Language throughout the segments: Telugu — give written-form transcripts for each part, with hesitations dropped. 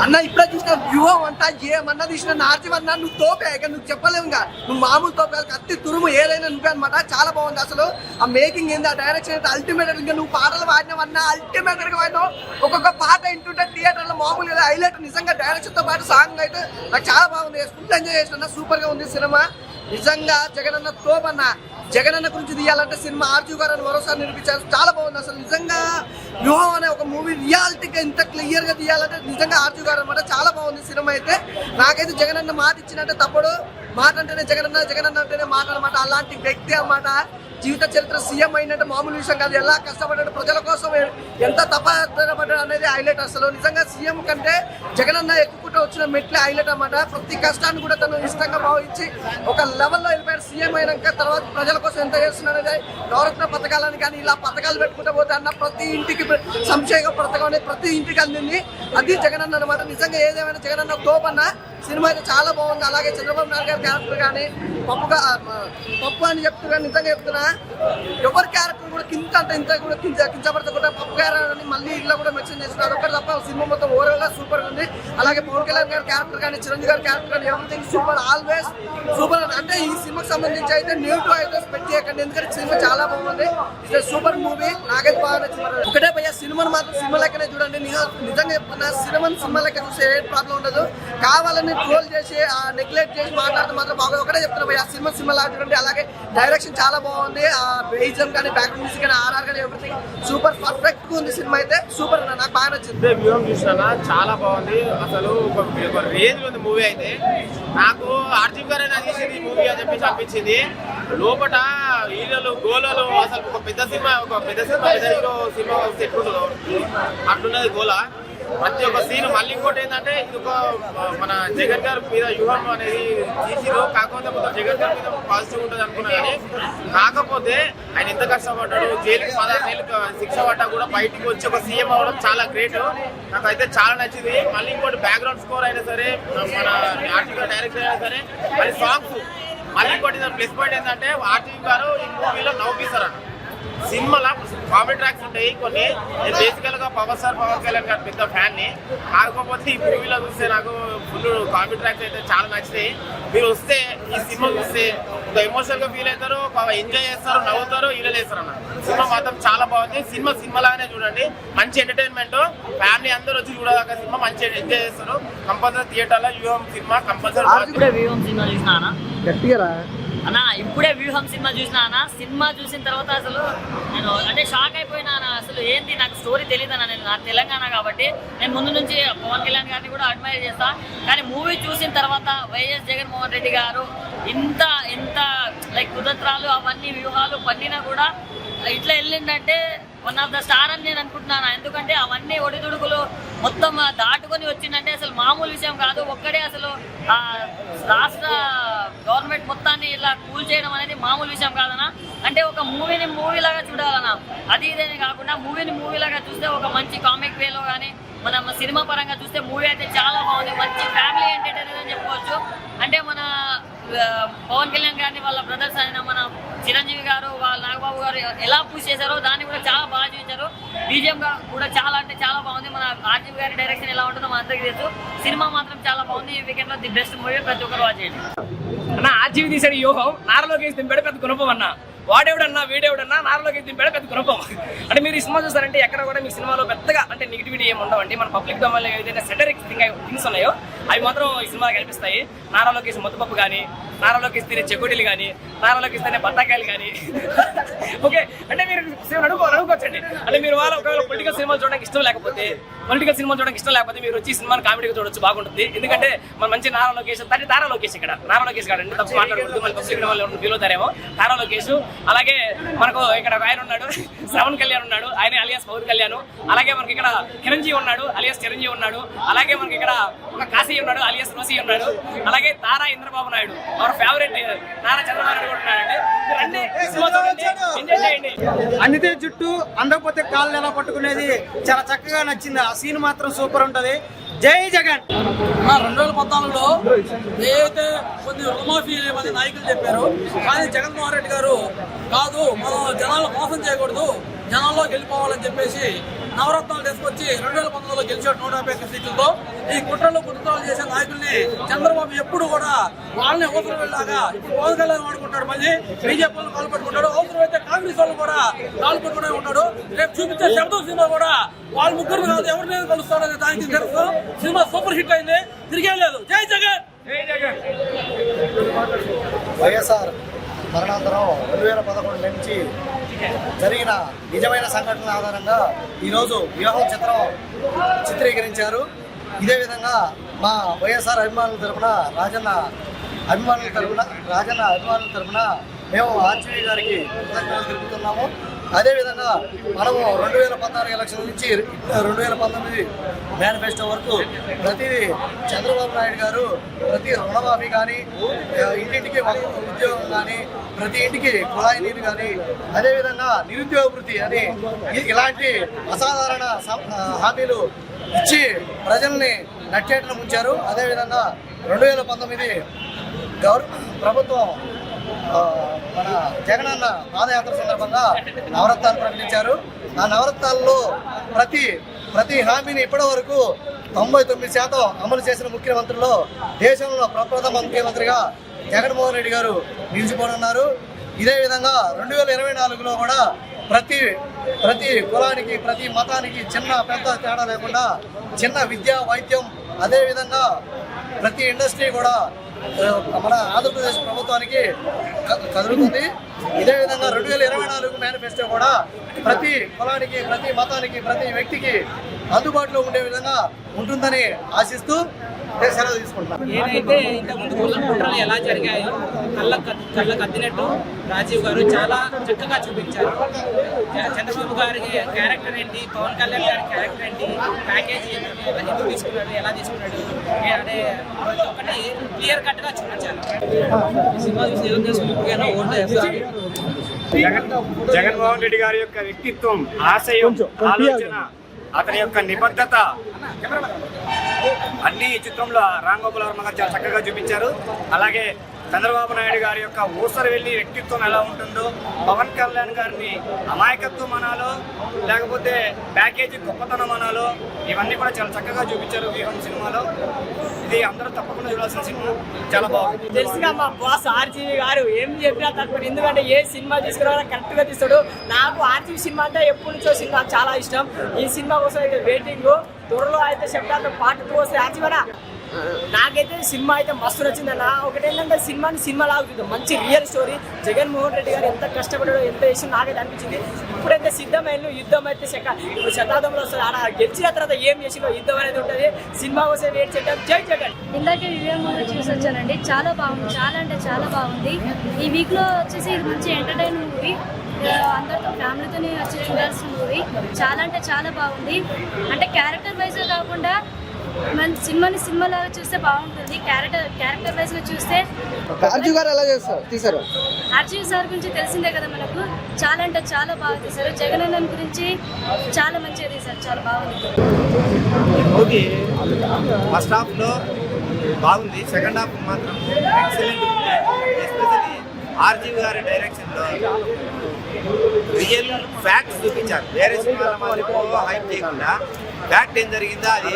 అన్న ఇప్పుడే చూసిన వ్యూహం అంతా ఏమన్నా తీసిన నార్జీవన్నా నువ్వు తోపే ఇక నువ్వు చెప్పలేవు ఇంకా నువ్వు మామూలు తోపే కత్తి తురుము ఏదైనా నువ్వే అనమాట. చాలా బాగుంది అసలు ఆ మేకింగ్ ఏంది, ఆ డైరెక్షన్ అయితే అల్టిమేట్. ఇంకా నువ్వు పాటలు వాడినావన్నా అల్టిమేట్ గా వాడినావు. ఒక్కొక్క పాట వింటుంటే థియేటర్ లో మామూలు హైలైట్. నిజంగా డైరెక్షన్ తో పాటు సాంగ్ అయితే నాకు చాలా బాగుంది, ఫుల్ ఎంజాయ్ చేసిన. సూపర్ గా ఉంది సినిమా నిజంగా. జగనన్న తోపన్న. జగనన్న గురించి తీయాలంటే సినిమా ఆర్జీ గారు అని మరోసారి నిరూపించారు. చాలా బాగుంది అసలు నిజంగా. వ్యూహం అనే ఒక మూవీ రియాలిటీగా ఇంత క్లియర్ గా తీయాలంటే నిజంగా ఆర్జీ గారు అనమాట. చాలా బాగుంది సినిమా అయితే. నాకైతే జగనన్న మాట ఇచ్చినట్టే తప్పుడు. మాట అంటేనే జగనన్న, జగనన్న అంటేనే మాట అనమాట. అలాంటి వ్యక్తి అన్నమాట. జీవిత చరిత్ర సీఎం అయినట్టు మామూలు విషయం కాదు. ఎలా కష్టపడ్డాడు, ప్రజల కోసం ఎంత తపడ్డాడు అనేది హైలైట్. అసలు నిజంగా సీఎం కంటే జగనన్న ఎక్కుకుంటూ వచ్చిన మెట్లే హైలైట్ అన్నమాట. ప్రతి కష్టాన్ని కూడా తను ఇష్టంగా భావించి ఒక లెవెల్లో వెళ్ళిపోయాడు. సీఎం అయినాక తర్వాత ప్రజల కోసం ఎంత చేస్తున్నాడు అనేది నవరత్న పథకాలని కానీ ఇలా పథకాలు పెట్టుకుంటూ పోతే అన్న ప్రతి ఇంటికి సంక్షేమ పథకం అనేది ప్రతి ఇంటికి అందింది. అది జగనన్న అనమాట. నిజంగా ఏదేమైనా జగనన్న తోపన్న. సినిమా అయితే చాలా బాగుంది. అలాగే చంద్రబాబు నాయుడు గారి క్యారెక్టర్ కానీ పప్పు అని చెప్తున్నా. నిజంగా చెప్తున్నా ఎవరి క్యారెక్టర్ కూడా కింద అంటే ఇంత కూడా కించపడితే కూడా పప్పు క్యారెక్టర్ అని మళ్ళీ ఇలా కూడా మెన్షన్ చేస్తున్నారు. ఒకటి తప్ప సినిమా మొత్తం ఓవరాల్ గా సూపర్ ఉంది. అలాగే పవన్ కళ్యాణ్ గారి క్యారెక్టర్ కానీ చిరంజీవి గారి క్యారెక్టర్ కానీ ఎవ్రీథింగ్ సూపర్, ఆల్వేస్ సూపర్. అంటే ఈ సినిమాకి సంబంధించి అయితే నెగిటివ్ అయితే స్పెక్ట్ చేయకండి, ఎందుకంటే సినిమా చాలా బాగుంది. ఇది సూపర్ మూవీ. నాకైతే బాగా నచ్చింది. ఒకటే భయ్యా సినిమాని మాత్రం సినిమా లెక్కనే చూడండి. నిజంగా చెప్తున్నా సినిమా లెక్క చూస్తే ఏ ప్రాబ్లం ఉండదు. కావాలని ట్రోల్ చేసి నెగ్లెక్ట్ చేసి మాట్లాడితే మాత్రం బాగా. ఒకటే చెప్తున్నా భయ్యా సినిమా లాగా చూడండి. అలాగే డైరెక్షన్ చాలా బాగుంది. బేజం కానీ బ్యాక్గ్రౌండ్ మ్యూజిక్ కానీ ఆర్ఆర్ కానీ ఎవ్రీథింగ్ సూపర్ పర్ఫెక్ట్ గా ఉంది. సినిమా అయితే సూపర్. నాకు బాగా నచ్చింది. వ్యూహం చూసినా చాలా బాగుంది. అసలు ఒక రేంజ్ ఉంది మూవీ అయితే. నాకు ఆర్జీ గారు తీసింది ఈ మూవీ అని చెప్పేసి అనిపించింది. లోపల హీరోలు గోళలు అసలు ఒక పెద్ద సినిమా పెద్ద హీరో సినిమా వస్తే ఎట్లుంటుందో అట్లున్నది గోళ. ప్రతి ఒక్క సీన్. మళ్ళీ ఇంకోటి ఏంటంటే ఇది ఒక మన జగన్ గారి మీద వ్యూహం అనేది తీసిరు. కాకపోతే మొత్తం జగన్ గారి మీద పాజిటివ్ ఉంటుంది అనుకున్నా కానీ కాకపోతే ఆయన ఎంత కష్టపడ్డాడు. జైలుకి 16 ఏళ్ళు శిక్ష పడ్డా కూడా బయటికి వచ్చి ఒక సీఎం అవ్వడం చాలా గ్రేట్. నాకైతే చాలా నచ్చింది. మళ్ళీ ఇంకోటి బ్యాక్గ్రౌండ్ స్కోర్ అయినా సరే, మన ఆర్టికల్ డైరెక్టర్ అయినా సరే, మళ్ళీ సాంగ్స్. మళ్ళీ ఇంకోటి ప్లస్ పాయింట్ ఏంటంటే ఆర్టికల్ గారు ఈ మూవీలో నవ్వుపిస్తారన్న. సినిమాలో కామెడీ ట్రాక్స్ ఉంటాయి కొన్ని. నేను బేసికల్ గా పవన్ కళ్యాణ్ గారి పెద్ద ఫ్యాన్ ని. కాకపోతే ఈ మూవీలో చూస్తే నాకు ఫుల్ కామెడీ ట్రాక్స్ అయితే చాలా నచ్చినాయి. మీరు వస్తే ఈ సినిమా చూస్తే ఒక ఎమోషనల్ గా ఫీల్ అవుతారు, ఎంజాయ్ చేస్తారు, నవ్వుతారు, ఇలా చేస్తారు అన్న. సినిమా మాత్రం చాలా బాగుంది. సినిమా లాగానే చూడండి. మంచి ఎంటర్టైన్మెంట్. ఫ్యామిలీ అందరూ వచ్చి చూడదాకా సినిమా మంచి ఎంజాయ్ చేస్తారు. కంపల్సరీ థియేటర్ లో వ్యూహం సినిమా కంపల్సరీ. అన్నా ఇప్పుడే వ్యూహం సినిమా చూసినా అన్న. సినిమా చూసిన తర్వాత అసలు నేను అంటే షాక్ అయిపోయినా అన్న. అసలు ఏంటి నాకు స్టోరీ తెలియదు అన్న. నేను నా తెలంగాణ కాబట్టి నేను ముందు నుంచి పవన్ కళ్యాణ్ గారిని కూడా అడ్మైర్ చేస్తా. కానీ మూవీ చూసిన తర్వాత వైఎస్ జగన్మోహన్ రెడ్డి గారు ఇంత లైక్ కుతంత్రాలు అవన్నీ వ్యూహాలు పన్నినా కూడా ఇట్లా వెళ్ళిందంటే వన్ ఆఫ్ ద స్టార్ అని నేను అనుకుంటున్నాను. ఎందుకంటే అవన్నీ ఒడిదుడుకులు మొత్తం దాటుకొని వచ్చిందంటే అసలు మామూలు విషయం కాదు. ఒక్కడే అసలు రాష్ట్ర గవర్నమెంట్ మొత్తాన్ని ఇలా కూల్ చేయడం అనేది మామూలు విషయం కాదన్నా. అంటే ఒక మూవీలాగా చూడాలన్నా. అది ఇదేనే కాకుండా మూవీలాగా చూస్తే ఒక మంచి కామిక్ వేలో కానీ మన సినిమా పరంగా చూస్తే మూవీ అయితే చాలా బాగుంది. మంచి ఫ్యామిలీ ఎంటర్టైనర్ అని చెప్పుకోవచ్చు. అంటే మన పవన్ కళ్యాణ్ గారిని వాళ్ళ బ్రదర్స్ అయిన మన చిరంజీవి గారు, వాళ్ళ నాగబాబు గారు ఎలా పుష్ చేశారో దాన్ని కూడా చాలా బాగా చూపించారు. బీజిఎం కూడా చాలా అంటే చాలా బాగుంది. మన ఆర్జీవి గారి డైరెక్షన్ ఎలా ఉంటుందో మన అందరికీ తెలుసు. సినిమా మాత్రం చాలా బాగుంది. ఈ వీకెండ్ లో ది బెస్ట్ మూవీ. ప్రతి ఒక్కరు వాచ్ చేయండి అన్న. ఆర్జీవి తీసాడు యోగం. నారలోకి దింపాడు పెద్ద గుణపం అన్న. వాడేవుడన్నా వీడేవుడన్నా నారలోకి దింపాడు పెద్ద గుణపం. అంటే మీరు ఈ సినిమా చూస్తారంటే ఎక్కడ కూడా మీ సినిమాలో పెద్దగా అంటే నెగిటివిటీ ఏమి ఉండవండి. మన పబ్లిక్ డొమైన్లో ఏదైతే సెటరిక్ థింగ్స్ ఉన్నాయో అవి మాత్రం ఈ సినిమాలో కనిపిస్తాయి. నారలోకి ముద్దపప్పు కానీ, నారలోకి తినే చెకోడీలు కానీ, నారలోకి తినే బత్తాకాయలు కానీ. ఓకే అంటే మీరు అనుకోవచ్చండి. అంటే మీరు ఒకవేళ పొలిటికల్ సినిమాలు చూడడానికి ఇష్టం లేకపోతే మీరు వచ్చి సినిమాని కామెడీగా చూడొచ్చు, బాగుంటుంది. ఎందుకంటే మన మంచి నారా లోకేష్ తారా లోకేష్ ఇక్కడ నారా లోకేష్ కాదండి, తప్పు మాట్లాడకూడదు. మన పబ్లిక్ వాళ్ళు ఫీల్ అవుతారేమో. తారా లోకేష్. అలాగే మనకు ఇక్కడ ఆయన ఉన్నాడు, శ్రవణ్ కళ్యాణ్ ఉన్నాడు, ఆయన అలియాస్ పవన్ కళ్యాణ్. అలాగే మనకి ఇక్కడ చిరంజీవి ఉన్నాడు, అలియాస్ చిరంజీవి ఉన్నాడు. అలాగే మనకి ఇక్కడ ఒక కాశీ ఉన్నాడు, అలియాస్ రోసి ఉన్నాడు, అలాగే తారా ఇంద్రబాబు నాయుడు, అవర్ ఫేవరెట్ నారా చంద్రబాబు నాయుడు కూడా ఉన్నాడండి. రండి, సినిమా చూడండి, ఎంజాయ్ చేయండి. అందితే జుట్టు అందకపోతే కాళ్ళు ఎలా పట్టుకునేది చాలా చక్కగా నచ్చింది. ఆ సీన్ మాత్రం సూపర్ ఉంటది. జై జగన్. 2014లో ఏదైతే కొన్ని రుణమాఫీ అనే నాయకులు చెప్పారు, కానీ జగన్మోహన్ రెడ్డి గారు కాదు, మనం జనాలను మోసం చేయకూడదు, జనాల్లోకి వెళ్ళిపోవాలని చెప్పేసి నవరత్నాలు తీసుకొచ్చి 2019లో గెలిచాడు 151 సీట్లతో. ఈ కుట్రలు కుట్రలు చేసే నాయకుల్ని చంద్రబాబు ఎప్పుడు కూడా వాళ్ళని అవసరం వెళ్ళాగా ఇప్పుడు పవన్ కళ్యాణ్ వాడుకుంటాడు, మళ్ళీ బీజేపీ వాళ్ళు కాలు పెట్టుకుంటాడు, అవసరం అయితే కాంగ్రెస్ వాళ్ళు కూడా కాలు పెట్టుకునే ఉంటాడు. రేపు చూపించే శబ్దం సినిమా కూడా వాళ్ళ ముగ్గురు కాదు ఎవరినైనా కలుస్తాడనే దానికి తెలుసు. సినిమా సూపర్ హిట్ అయింది, తిరిగే లేదు. జై జగన్. జై జగన్. వైఎస్ఆర్ మరణాంతరం 2011 నుంచి జరిగిన నిజమైన సంఘటనల ఆధారంగా ఈరోజు వ్యూహం చిత్రం చిత్రీకరించారు. ఇదే విధంగా మా వైఎస్ఆర్ అభిమానుల తరఫున రాజన్న అభిమానుల తరఫున మేము ఆర్జీవీ గారికి కృతజ్ఞతలు తెలుపుతున్నాము. అదేవిధంగా మనము 2014 ఎలక్షన్ నుంచి 2019 మేనిఫెస్టో వరకు ప్రతిదీ చంద్రబాబు నాయుడు గారు ప్రతి రుణమాఫీ కానీ, ఇంటింటికి ఉద్యోగం కానీ, ప్రతి ఇంటికి కుళాయి నీరు కానీ, అదేవిధంగా నిరుద్యోగ వృత్తి అని ఇలాంటి అసాధారణ హామీలు ఇచ్చి ప్రజల్ని నట్టేటను ముంచారు. అదేవిధంగా 2019 ప్రభుత్వం మన జగనన్న పాదయాత్ర సందర్భంగా నవరత్నాలు ప్రకటించారు. ఆ నవరత్నాల్లో ప్రతి హామీని ఇప్పటి వరకు 99% అమలు చేసిన ముఖ్యమంత్రుల్లో దేశంలో ప్రప్రథమ ముఖ్యమంత్రిగా జగన్మోహన్ రెడ్డి గారు నిలిచిపోనున్నారు. ఇదే విధంగా 2024లో కూడా ప్రతి కులానికి, ప్రతి మతానికి చిన్న పెద్ద తేడా లేకుండా చిన్న విద్య, వైద్యం, అదేవిధంగా ప్రతి ఇండస్ట్రీ కూడా మన ఆంధ్రప్రదేశ్ ప్రభుత్వానికి కదులుతుంది. ఇదే విధంగా 2024 మేనిఫెస్టో కూడా ప్రతి కులానికి, ప్రతి మతానికి, ప్రతి వ్యక్తికి అందుబాటులో ఉండే విధంగా ఉంటుందని ఆశిస్తూ సెలవు తీసుకుంటున్నాను. ఏదైతే ఇంతకుముందు కుట్రలు ఎలా జరిగాయో కళ్ళ కత్తినట్టు రాజీవ్ గారు చాలా చక్కగా చూపించారు. చంద్రబాబు గారి క్యారెక్టర్ ఏంటి, పవన్ కళ్యాణ్ గారి క్యారెక్టర్ ఏంటి, ప్యాకేజీ ఎందుకు తీసుకున్నాడు, ఎలా తీసుకున్నాడు అనే ఒకటి క్లియర్ కట్ గా చూపించారు. సినిమా చూసి ఏం చేసుకుంటున్నా ఓట్లు వేస్తారు. జగన్మోహన్ రెడ్డి గారి యొక్క వ్యక్తిత్వం, ఆశయం, ఆలోచన, అతని యొక్క నిబద్ధత అన్ని చిత్రంలో రామ్ గోపాల్ వర్మ గారు చాలా చక్కగా చూపించారు. అలాగే చంద్రబాబు నాయుడు గారి యొక్క ఊసరు వెళ్ళి వ్యక్తిత్వం ఎలా ఉంటుందో, పవన్ కళ్యాణ్ గారిని అమాయకత్వం అనాలో లేకపోతే ప్యాకేజీ గొప్పతనం అనాలో ఇవన్నీ కూడా చాలా చక్కగా చూపించారు వ్యూహం సినిమాలో. ఇది అందరూ తప్పకుండా చూడాల్సిన సినిమా, చాలా బాగుంది. తెలుసుగా మా బాస్ ఆర్జీవి గారు ఏం చెప్పినా తక్కువ, ఎందుకంటే ఏ సినిమా తీసుకురావాలో కరెక్ట్ గా తీస్తాడు. నాకు ఆర్జీవి సినిమా అంటే ఎప్పటి నుంచో సినిమా చాలా ఇష్టం. ఈ సినిమా కోసం అయితే వెయిటింగ్. త్వరలో అయితే సెప్టెంబర్ పార్ట్ 2 వస్తే ఆర్జీవనా నాకైతే సినిమా అయితే మస్తు నచ్చిందన్న. ఒకటేంటంటే సినిమా లాగుతుంది, మంచి రియల్ స్టోరీ. జగన్మోహన్ రెడ్డి గారు ఎంత కష్టపడాడో, ఎంత చేసి నాకైతే అనిపించింది. ఇప్పుడైతే సిద్ధమైన యుద్ధం అయితే ఇప్పుడు శతాబ్దంలో వస్తుంది. ఆడ గెలిచిన తర్వాత ఏం చేసిందో యుద్ధం అనేది ఉంటుంది. సినిమా కోసం వెయిట్ చేద్దాం. జై జగన్. ఇందాకే వివేక్ మూవీ చూసి వచ్చానండి, చాలా బాగుంది, చాలా అంటే చాలా బాగుంది. ఈ వీక్లో వచ్చేసి ఇది మంచి ఎంటర్టైన్ మూవీ, అందరితో ఫ్యామిలీతోనే వచ్చి చూడాల్సిన మూవీ. చాలా అంటే చాలా బాగుంది. అంటే క్యారెక్టర్ వైజ్గా కాకుండా మన సినిమాలాగా చూస్తే బాగుంటుంది. క్యారెక్టర్ వైజ్గా చూస్తే ఆర్జీవి గారు ఎలా తీశారు? ఆర్జీవి సార్ గురించి తెలిసిందే కదా మనకు, చాలా అంటే చాలా బాగా తీశారు. జగనన్న గురించి చాలా మంచిగా తీశారు, చాలా బాగుంది. మూవీ ఫస్ట్ హాఫ్లో బాగుంది, సెకండ్ హాఫ్ మాత్రం ఎక్సలెంట్. ఎస్పెషల్లీ ఆర్జీవి గారి డైరెక్షన్లో రియల్ ఫ్యాక్ట్స్ చూపించారు. వేరే సినిమాల మాదిరి హైప్ చేయకుండా ఫ్యాక్ట్ ఏం జరిగిందో అది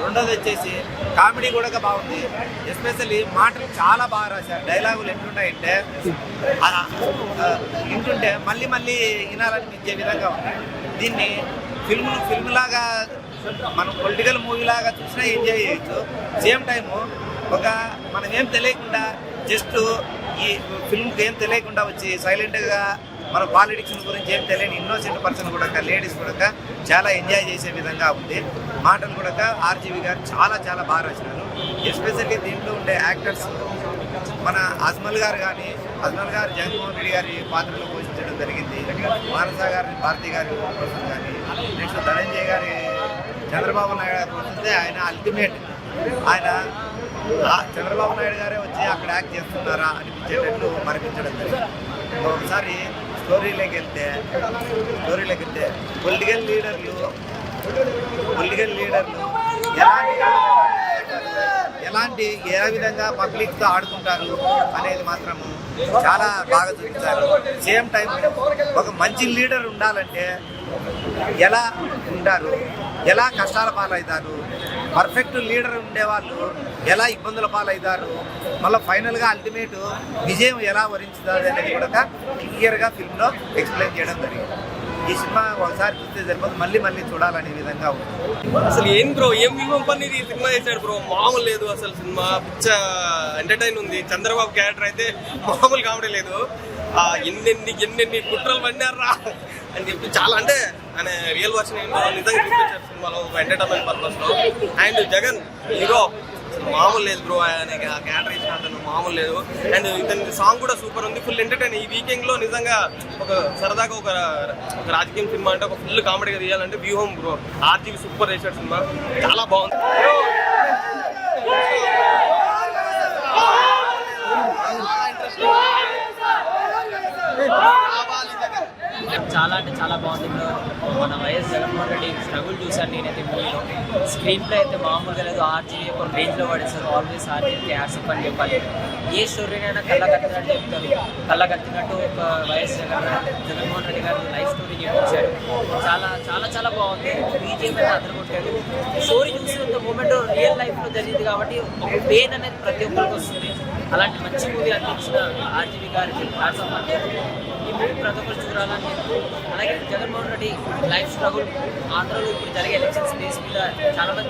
రెండోది వచ్చేసి కామెడీ కూడా బాగుంది. ఎస్పెషల్లీ మాటలు చాలా బాగా రాశారు. డైలాగులు ఎట్లుంటాయంటే వింటుంటే మళ్ళీ వినాలనిపించే విధంగా ఉంది. దీన్ని ఫిల్మ్ లాగా మనం పొలిటికల్ మూవీ లాగా చూసినా ఎంజాయ్ చేయొచ్చు. సేమ్ టైము మనం ఏం తెలియకుండా జస్ట్ ఈ ఫిల్మ్కి ఏం తెలియకుండా వచ్చి సైలెంట్గా మన పాలిటిక్స్ గురించి ఏం తెలియని ఇన్నోసెంట్ పర్సన్ కూడా, లేడీస్ కూడా చాలా ఎంజాయ్ చేసే విధంగా ఉంది. మాటలు కూడా ఆర్జీవి గారు చాలా బాగా రాసినారు. ఎస్పెషల్లీ దీంట్లో ఉండే యాక్టర్స్ మన అజ్మల్ గారు జగన్మోహన్ రెడ్డి గారి పాత్రలో పోషించడం జరిగింది. మానస గారి, భారతి గారి కోసం కానీ, నెక్స్ట్ ధనంజయ్ గారి చంద్రబాబు నాయుడు గారు వస్తే ఆయన అల్టిమేట్. ఆయన చంద్రబాబు నాయుడు గారే వచ్చి అక్కడ యాక్ట్ చేస్తున్నారా అనిపించేటట్లు మరిపించడం జరిగింది. ఒకసారి స్టోరీలోకి వెళ్తే పొలిటికల్ లీడర్లు ఏ విధంగా పబ్లిక్తో ఆడుకుంటారు అనేది మాత్రము చాలా బాగా చూపించారు. సేమ్ టైం ఒక మంచి లీడర్ ఉండాలంటే ఎలా ఉంటారు, ఎలా కష్టాల పాలవుతారు, పర్ఫెక్ట్ లీడర్ ఉండేవాళ్ళు ఎలా ఇబ్బందుల పాలవుతారు, మళ్ళీ ఫైనల్గా అల్టిమేట్ విజయం ఎలా వరించుతుంది అనేది కూడా క్లియర్గా ఫిల్మ్లో ఎక్స్ప్లెయిన్ చేయడం జరిగింది. ఈ సినిమా ఒకసారి చూస్తే సరిపోతుంది, మళ్ళీ చూడాలనే విధంగా ఉంది. అసలు ఏం బ్రో, ఏం వ్యూహం పని ఇది సినిమా చేశాడు బ్రో, మామూలు లేదు అసలు. సినిమా పిచ్చ ఎంటర్టైన్ ఉంది. చంద్రబాబు క్యారెక్టర్ అయితే మామూలు కామెడీ లేదు. ఎన్నెన్ని కుట్రలు పడినారా అని చెప్పి చాలా, అంటే ఆయన రియల్ వర్షన్ ఏంటో నిజంగా చూపించారు సినిమాలో ఎంటర్టైన్మెంట్ పర్పస్ లో. అండ్ జగన్ హీరో మామూలు లేదు బ్రో, ఆయన క్యారెక్టర్ ఇచ్చిన అతను మామూలు లేదు. అండ్ ఇతని సాంగ్ కూడా సూపర్ ఉంది, ఫుల్ ఎంటర్టైన్. ఈ వీకెండ్ లో నిజంగా ఒక సరదాగా ఒక రాజకీయం సినిమా అంటే ఒక ఫుల్ కామెడీగా తీయాలంటే వ్యూహం బ్రో. ఆర్జీవి సూపర్ చేశాడు సినిమా, చాలా బాగుంది. చాలా అంటే చాలా బాగుంది. మన వైఎస్ జగన్మోహన్ రెడ్డి స్ట్రగుల్ చూశాను నేనైతే మూవీలో. స్క్రీన్ ప్లే అయితే మామూలుగా లేదు. ఆర్జీవి ఒక రేంజ్లో పడేస్తారు. ఆల్వేస్ ఆర్జీవికి యాడ్సప్ అని చెప్పాలి. ఏ స్టోరీనైనా కళ్ళకత్తినట్టు చెప్తారు. కళ్ళకత్తినట్టు ఒక వైఎస్ జగన్మోహన్ రెడ్డి గారి లైఫ్ స్టోరీ చూపించారు. చాలా చాలా చాలా బాగుంది. బీజేపీ అయితే అదరగొట్టాడు. స్టోరీ చూసినంత మూమెంట్ రియల్ లైఫ్లో జరిగింది కాబట్టి ఒక పెయిన్ అనేది ప్రతి ఒక్కరికి వస్తుంది. అలాంటి మంచి మూవీ అందించిన ఆర్జీవి గారికి యాడ్సప్ అని ఈ మూవీ ప్రతి ఒక్కరు చూడాలని. అలాగే జగన్మోహన్ రెడ్డి లైఫ్ స్ట్రగుల్, ఆంధ్రలో ఇప్పుడు జరిగే ఎలక్షన్స్ బేస్ మీద చాలా మంది